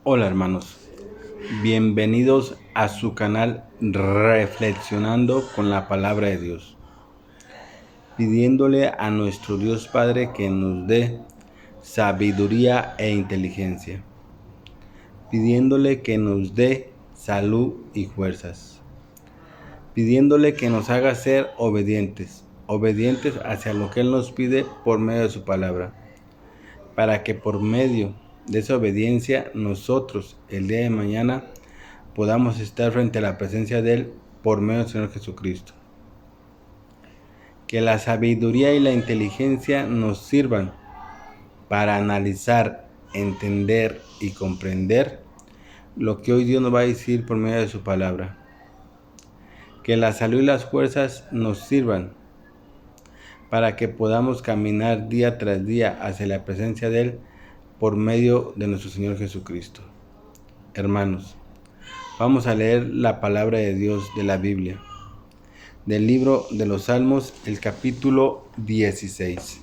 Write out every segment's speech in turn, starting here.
Hola hermanos, bienvenidos a su canal Reflexionando con la Palabra de Dios, pidiéndole a nuestro Dios Padre que nos dé sabiduría e inteligencia, pidiéndole que nos dé salud y fuerzas, pidiéndole que nos haga ser obedientes hacia lo que Él nos pide por medio de su palabra, para que por medio de esa obediencia nosotros el día de mañana podamos estar frente a la presencia de Él por medio del Señor Jesucristo. Que la sabiduría y la inteligencia nos sirvan para analizar, entender y comprender lo que hoy Dios nos va a decir por medio de su palabra. Que la salud y las fuerzas nos sirvan para que podamos caminar día tras día hacia la presencia de Él por medio de nuestro Señor Jesucristo. Hermanos, vamos a leer la palabra de Dios de la Biblia, del libro de los Salmos, el capítulo 16.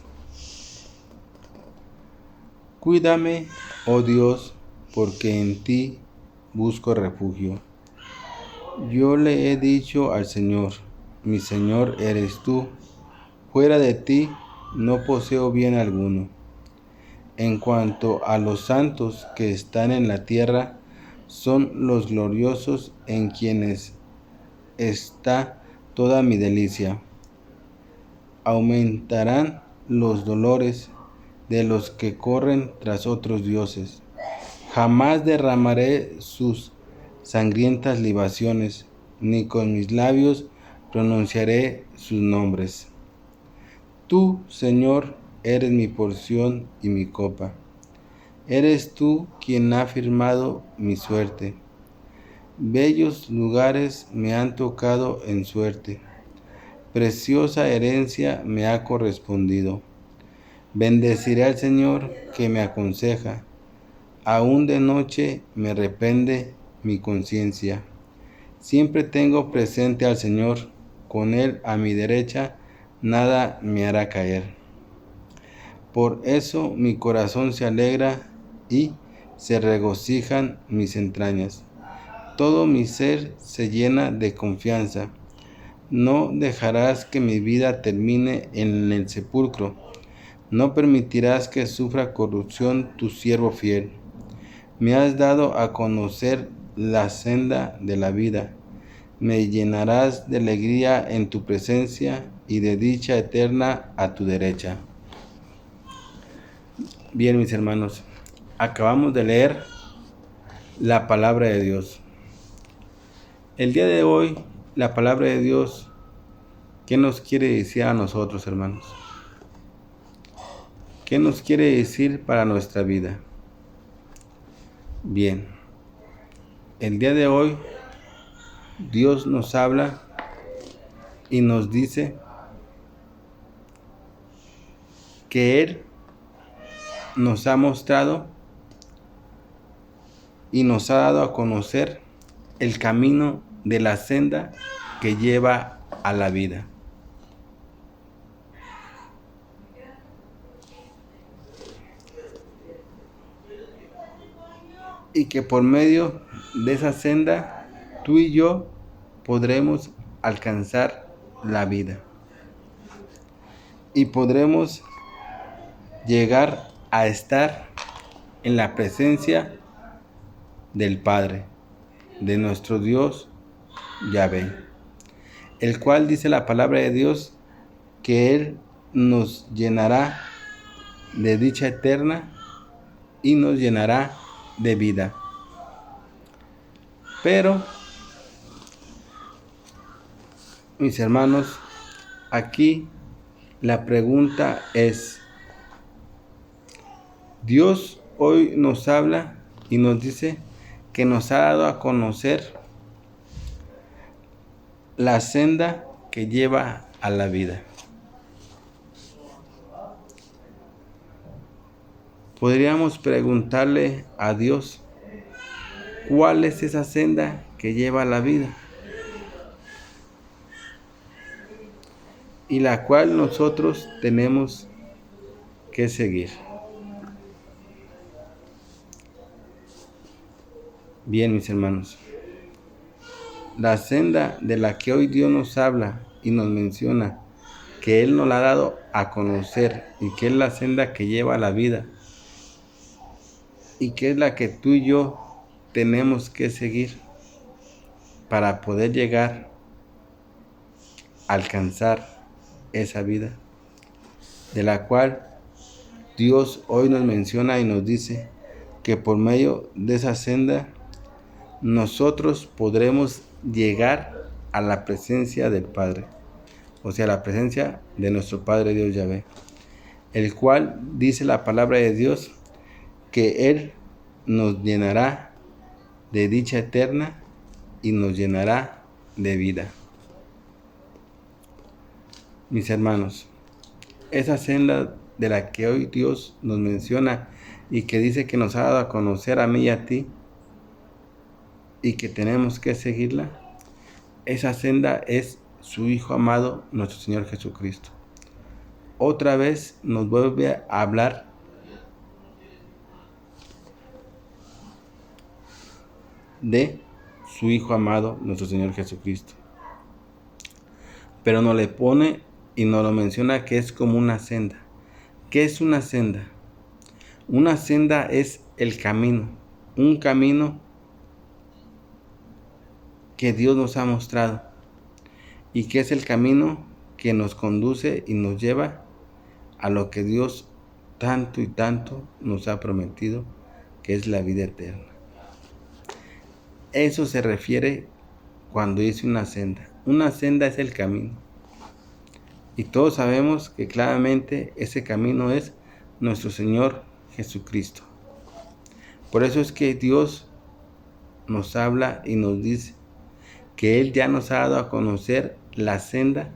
Cuídame, oh Dios, porque en ti busco refugio. Yo le he dicho al Señor, mi Señor eres tú, fuera de ti no poseo bien alguno. En cuanto a los santos que están en la tierra, son los gloriosos en quienes está toda mi delicia. Aumentarán los dolores de los que corren tras otros dioses. Jamás derramaré sus sangrientas libaciones, ni con mis labios pronunciaré sus nombres. Tú, Señor, eres mi porción y mi copa. Eres tú quien ha firmado mi suerte. Bellos lugares me han tocado en suerte. Preciosa herencia me ha correspondido. Bendeciré al Señor que me aconseja. Aún de noche me reprende mi conciencia. Siempre tengo presente al Señor. Con Él a mi derecha, nada me hará caer. Por eso mi corazón se alegra y se regocijan mis entrañas. Todo mi ser se llena de confianza. No dejarás que mi vida termine en el sepulcro. No permitirás que sufra corrupción tu siervo fiel. Me has dado a conocer la senda de la vida. Me llenarás de alegría en tu presencia y de dicha eterna a tu derecha. Bien, mis hermanos, acabamos de leer la palabra de Dios. El día de hoy, la palabra de Dios, ¿qué nos quiere decir a nosotros, hermanos? ¿Qué nos quiere decir para nuestra vida? Bien, el día de hoy Dios nos habla y nos dice que Él nos ha mostrado y nos ha dado a conocer el camino de la senda que lleva a la vida. Y que por medio de esa senda tú y yo podremos alcanzar la vida. Y podremos llegar a estar en la presencia del Padre, de nuestro Dios Yahvé, el cual dice la palabra de Dios que Él nos llenará de dicha eterna y nos llenará de vida. Pero, mis hermanos, aquí la pregunta es, Dios hoy nos habla y nos dice que nos ha dado a conocer la senda que lleva a la vida. Podríamos preguntarle a Dios, ¿cuál es esa senda que lleva a la vida? Y la cual nosotros tenemos que seguir. Bien, mis hermanos, la senda de la que hoy Dios nos habla y nos menciona, que Él nos la ha dado a conocer y que es la senda que lleva a la vida y que es la que tú y yo tenemos que seguir para poder llegar a alcanzar esa vida, de la cual Dios hoy nos menciona y nos dice que por medio de esa senda nosotros podremos llegar a la presencia del Padre, o sea, la presencia de nuestro Padre Dios Yahvé, el cual dice la palabra de Dios que Él nos llenará de dicha eterna y nos llenará de vida. Mis hermanos, esa senda de la que hoy Dios nos menciona y que dice que nos ha dado a conocer a mí y a ti y que tenemos que seguirla, esa senda es su Hijo amado, nuestro Señor Jesucristo. Otra vez nos vuelve a hablar de su Hijo amado, nuestro Señor Jesucristo. Pero nos le pone y nos lo menciona que es como una senda. ¿Qué es una senda? Una senda es el camino, un camino que Dios nos ha mostrado y que es el camino que nos conduce y nos lleva a lo que Dios tanto y tanto nos ha prometido, que es la vida eterna. Eso se refiere cuando dice una senda. Una senda es el camino. Y todos sabemos que claramente ese camino es nuestro Señor Jesucristo. Por eso es que Dios nos habla y nos dice que Él ya nos ha dado a conocer la senda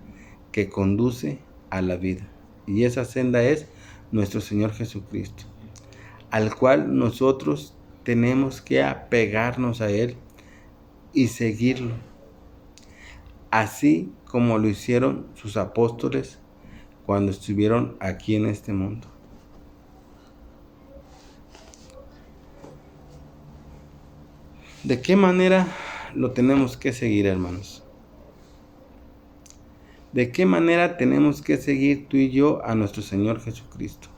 que conduce a la vida. Y esa senda es nuestro Señor Jesucristo, al cual nosotros tenemos que apegarnos a Él y seguirlo, así como lo hicieron sus apóstoles cuando estuvieron aquí en este mundo. ¿De qué manera lo tenemos que seguir, hermanos? ¿De qué manera tenemos que seguir tú y yo a nuestro Señor Jesucristo?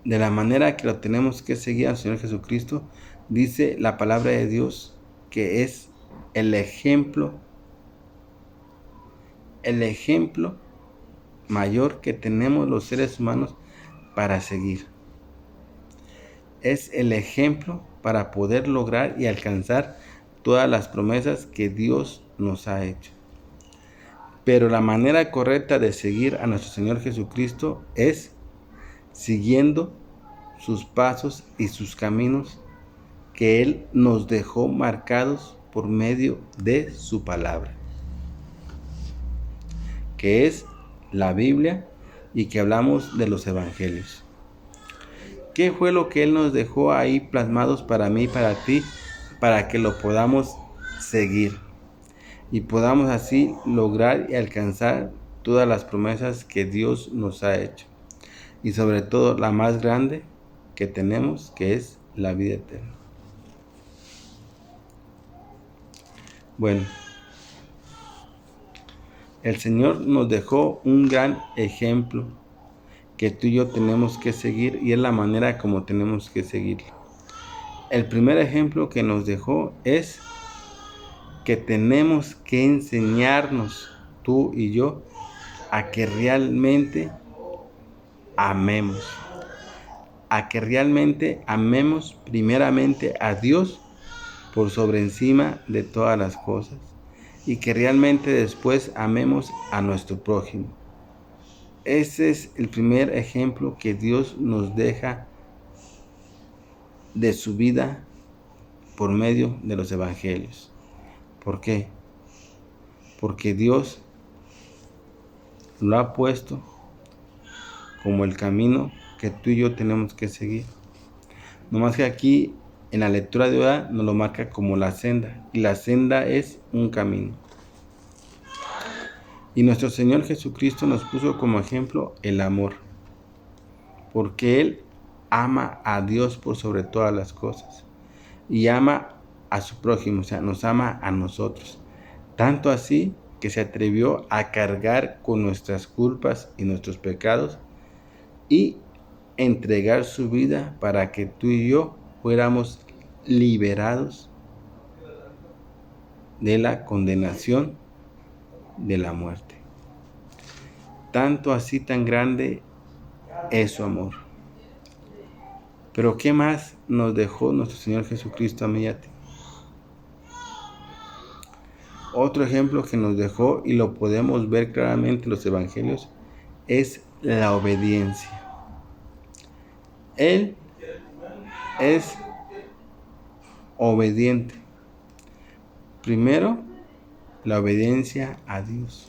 De la manera que lo tenemos que seguir al Señor Jesucristo, dice la palabra de Dios que es el ejemplo mayor que tenemos los seres humanos para seguir. Es el ejemplo para poder lograr y alcanzar todas las promesas que Dios nos ha hecho. Pero la manera correcta de seguir a nuestro Señor Jesucristo es siguiendo sus pasos y sus caminos que Él nos dejó marcados por medio de su palabra, que es la Biblia y que hablamos de los evangelios. ¿Qué fue lo que Él nos dejó ahí plasmados para mí y para ti, para que lo podamos seguir y podamos así lograr y alcanzar todas las promesas que Dios nos ha hecho? Y sobre todo la más grande que tenemos, que es la vida eterna. Bueno, el Señor nos dejó un gran ejemplo que tú y yo tenemos que seguir, y es la manera como tenemos que seguirlo. El primer ejemplo que nos dejó es que tenemos que enseñarnos, tú y yo, a que realmente amemos. A que realmente amemos primeramente a Dios por sobre encima de todas las cosas, y que realmente después amemos a nuestro prójimo. Ese es el primer ejemplo que Dios nos deja de su vida por medio de los evangelios. ¿Por qué? Porque Dios lo ha puesto como el camino que tú y yo tenemos que seguir. No más que aquí en la lectura de hoy nos lo marca como la senda, y la senda es un camino. Y nuestro Señor Jesucristo nos puso como ejemplo el amor, porque Él ama a Dios por sobre todas las cosas y ama a su prójimo, o sea, nos ama a nosotros. Tanto así que se atrevió a cargar con nuestras culpas y nuestros pecados y entregar su vida para que tú y yo fuéramos liberados de la condenación de la muerte. Tanto así tan grande es su amor. Pero ¿qué más nos dejó nuestro Señor Jesucristo a mí y a ti? Otro ejemplo que nos dejó, y lo podemos ver claramente en los evangelios, es la obediencia. Él es obediente. Primero, la obediencia a Dios.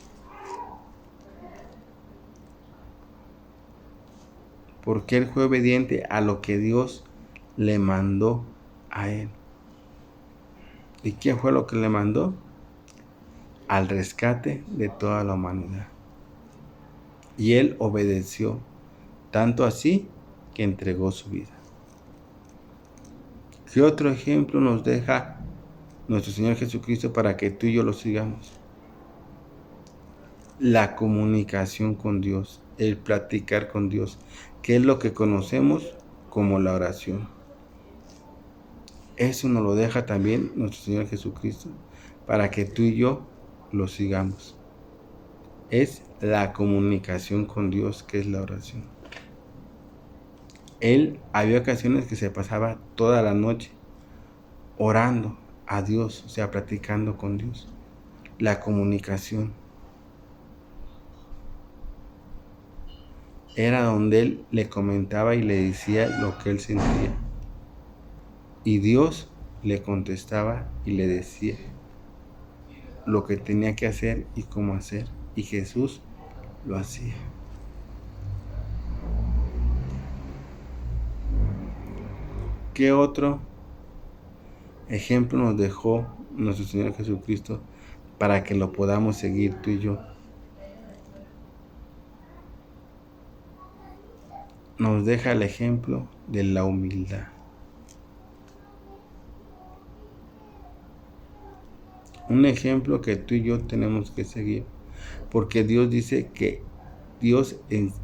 Porque él fue obediente a lo que Dios le mandó a él. ¿Y qué fue lo que le mandó? Al rescate de toda la humanidad. Y él obedeció, tanto así que entregó su vida. ¿Qué otro ejemplo nos deja nuestro Señor Jesucristo para que tú y yo lo sigamos? La comunicación con Dios, el platicar con Dios, que es lo que conocemos como la oración. Eso nos lo deja también nuestro Señor Jesucristo para que tú y yo lo sigamos. Es la comunicación con Dios, que es la oración. Él había ocasiones que se pasaba toda la noche orando a Dios, o sea, platicando con Dios. La comunicación era donde él le comentaba y le decía lo que él sentía. Y Dios le contestaba y le decía lo que tenía que hacer y cómo hacer. Y Jesús lo hacía. ¿Qué otro ejemplo nos dejó nuestro Señor Jesucristo para que lo podamos seguir tú y yo? Nos deja el ejemplo de la humildad. Un ejemplo que tú y yo tenemos que seguir. Porque Dios dice que Dios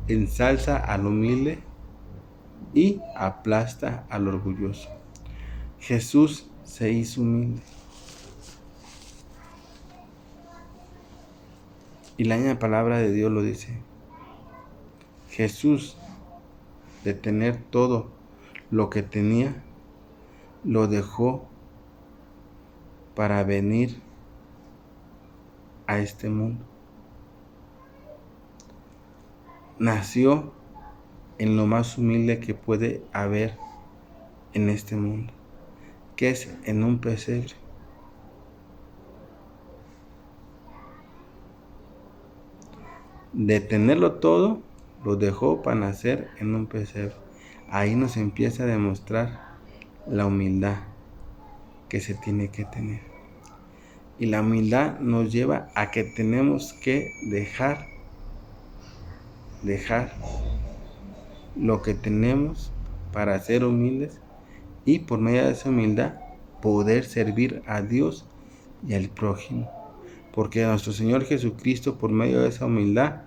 ensalza al humilde y aplasta al orgulloso. Jesús se hizo humilde. Y la misma palabra de Dios lo dice. Jesús, de tener todo lo que tenía, lo dejó para venir a este mundo. Nació en lo más humilde que puede haber en este mundo, que es en un pesebre. De tenerlo todo, lo dejó para nacer en un pesebre. Ahí nos empieza a demostrar la humildad que se tiene que tener. Y la humildad nos lleva a que tenemos que dejar lo que tenemos para ser humildes y por medio de esa humildad poder servir a Dios y al prójimo. Porque nuestro Señor Jesucristo, por medio de esa humildad,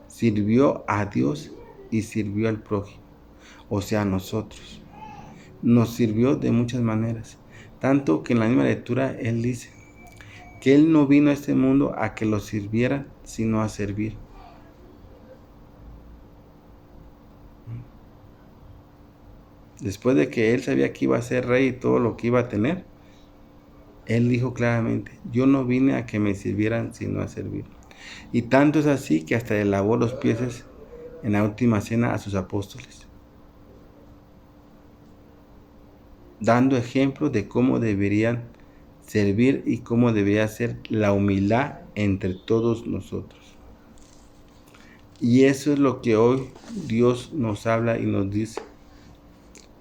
sirvió a Dios y sirvió al prójimo, o sea, a nosotros. Nos sirvió de muchas maneras, tanto que en la misma lectura Él dice que Él no vino a este mundo a que lo sirvieran, sino a servir. Después de que Él sabía que iba a ser rey y todo lo que iba a tener, Él dijo claramente, yo no vine a que me sirvieran, sino a servir. Y tanto es así que hasta le lavó los pies en la última cena a sus apóstoles, dando ejemplo de cómo deberían servir y cómo debería ser la humildad entre todos nosotros. Y eso es lo que hoy Dios nos habla y nos dice,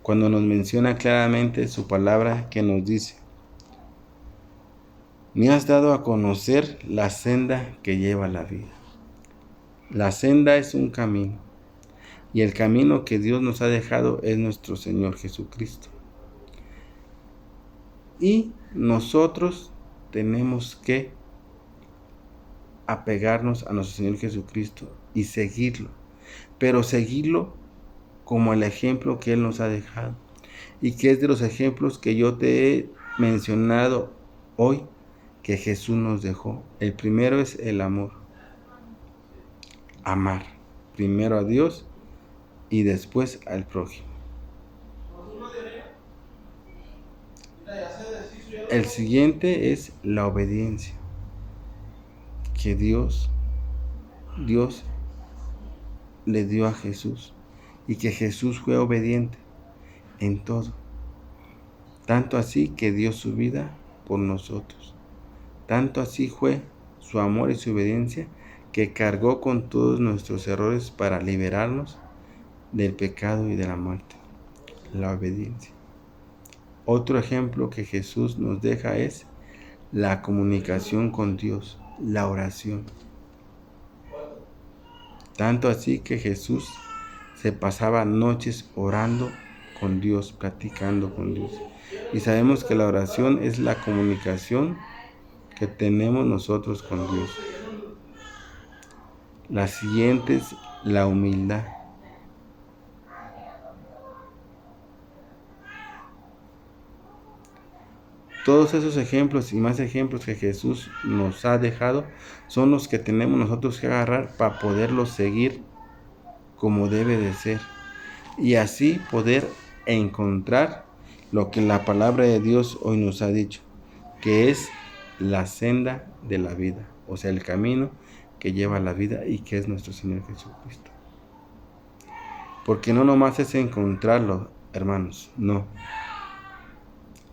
cuando nos menciona claramente su palabra que nos dice, me has dado a conocer la senda que lleva a la vida. La senda es un camino. Y el camino que Dios nos ha dejado es nuestro Señor Jesucristo. Y nosotros tenemos que apegarnos a nuestro Señor Jesucristo y seguirlo. Pero seguirlo como el ejemplo que Él nos ha dejado. Y que es de los ejemplos que yo te he mencionado hoy que Jesús nos dejó. El primero es el amor. Amar. Primero a Dios y después al prójimo. El siguiente es la obediencia. Que Dios le dio a Jesús. Y que Jesús fue obediente en todo. Tanto así que dio su vida por nosotros. Tanto así fue su amor y su obediencia que cargó con todos nuestros errores para liberarnos del pecado y de la muerte. La obediencia. Otro ejemplo que Jesús nos deja es la comunicación con Dios, la oración. Tanto así que Jesús se pasaba noches orando con Dios, platicando con Dios. Y sabemos que la oración es la comunicación que tenemos nosotros con Dios. La siguiente es la humildad. Todos esos ejemplos y más ejemplos que Jesús nos ha dejado son los que tenemos nosotros que agarrar para poderlos seguir como debe de ser. Y así poder encontrar lo que la palabra de Dios hoy nos ha dicho, que es la senda de la vida, o sea, el camino que lleva a la vida y que es nuestro Señor Jesucristo. Porque no nomás es encontrarlo, hermanos, no.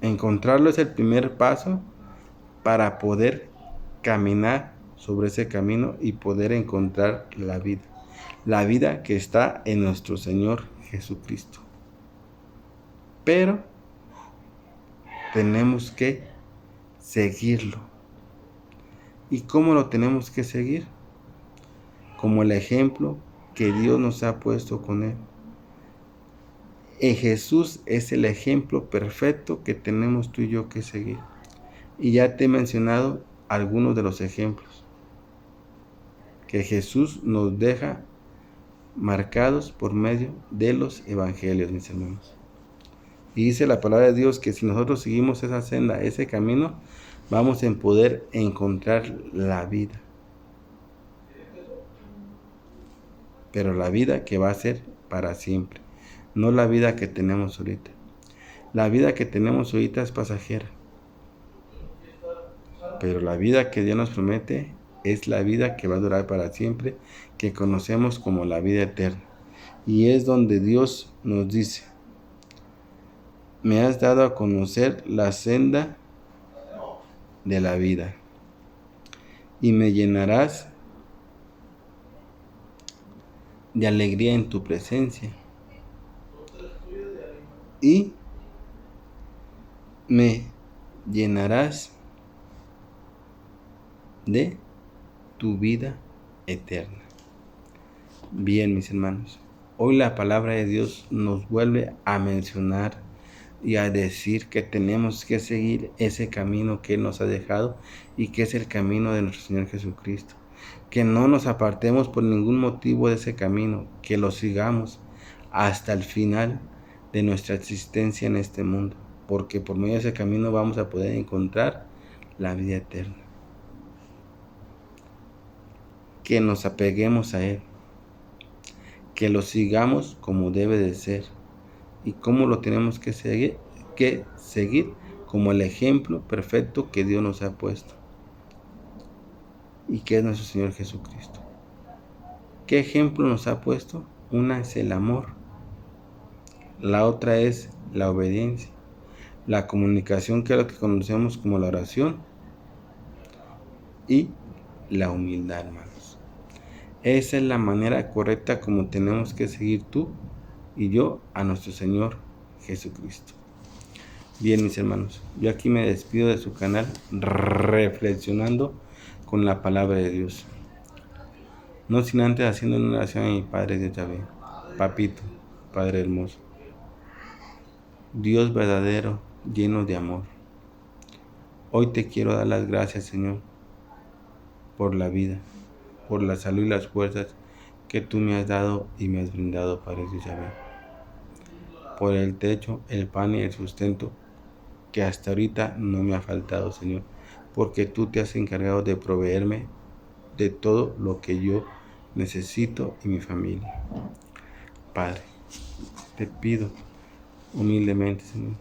Encontrarlo es el primer paso para poder caminar sobre ese camino y poder encontrar la vida que está en nuestro Señor Jesucristo. Pero tenemos que seguirlo. ¿Y cómo lo tenemos que seguir? Como el ejemplo que Dios nos ha puesto con Él. Jesús es el ejemplo perfecto que tenemos tú y yo que seguir. Y ya te he mencionado algunos de los ejemplos que Jesús nos deja marcados por medio de los evangelios, mis hermanos. Y dice la palabra de Dios que si nosotros seguimos esa senda, ese camino, vamos a poder encontrar la vida. Pero la vida que va a ser para siempre, no la vida que tenemos ahorita. La vida que tenemos ahorita es pasajera. Pero la vida que Dios nos promete es la vida que va a durar para siempre, que conocemos como la vida eterna. Y es donde Dios nos dice: me has dado a conocer la senda de la vida y me llenarás de alegría en tu presencia y me llenarás de tu vida eterna. Bien, mis hermanos, hoy la palabra de Dios nos vuelve a mencionar y a decir que tenemos que seguir ese camino que Él nos ha dejado y que es el camino de nuestro Señor Jesucristo. Que no nos apartemos por ningún motivo de ese camino, que lo sigamos hasta el final de nuestra existencia en este mundo, porque por medio de ese camino vamos a poder encontrar la vida eterna. Que nos apeguemos a Él, que lo sigamos como debe de ser. ¿Y cómo lo tenemos que seguir? Como el ejemplo perfecto que Dios nos ha puesto y que es nuestro Señor Jesucristo. ¿Qué ejemplo nos ha puesto? Una es el amor, la otra es la obediencia, la comunicación, que es lo que conocemos como la oración, y la humildad, hermanos. Esa es la manera correcta como tenemos que seguir tú y yo a nuestro Señor Jesucristo. Bien, mis hermanos, yo aquí me despido de su canal reflexionando con la palabra de Dios. No sin antes haciendo una oración a mi Padre de Yahvé. Papito, Padre hermoso, Dios verdadero, lleno de amor. Hoy te quiero dar las gracias, Señor, por la vida, por la salud y las fuerzas que tú me has dado y me has brindado, Padre Dios Yahvé. Por el techo, el pan y el sustento que hasta ahorita no me ha faltado, Señor, porque tú te has encargado de proveerme de todo lo que yo necesito y mi familia. Padre, te pido humildemente, Señor,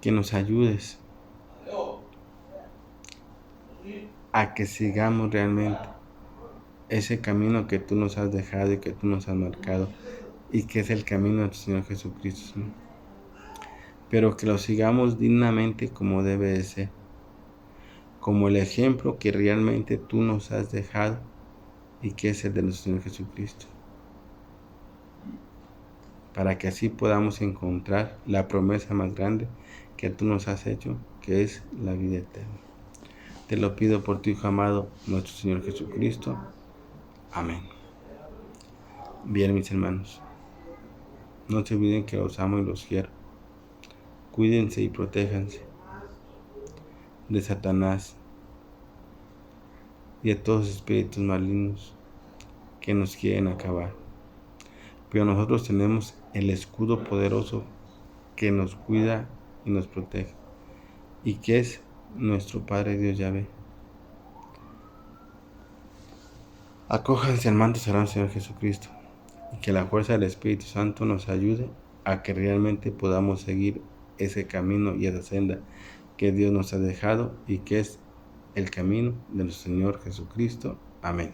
que nos ayudes a que sigamos realmente ese camino que tú nos has dejado y que tú nos has marcado, y que es el camino de tu Señor Jesucristo, Señor. Pero que lo sigamos dignamente como debe de ser, como el ejemplo que realmente tú nos has dejado y que es el de nuestro Señor Jesucristo, para que así podamos encontrar la promesa más grande que tú nos has hecho, que es la vida eterna. Te lo pido por tu Hijo amado, nuestro Señor Jesucristo. Amén. Bien, mis hermanos, no se olviden que los amo y los quiero. Cuídense y protéjanse de Satanás y de todos los espíritus malignos que nos quieren acabar. Pero nosotros tenemos el escudo poderoso que nos cuida y nos protege, y que es nuestro Padre Dios Yahvé. Acójanse al manto sagrado del Señor Jesucristo, y que la fuerza del Espíritu Santo nos ayude a que realmente podamos seguir ese camino y esa senda que Dios nos ha dejado y que es el camino de nuestro Señor Jesucristo. Amén.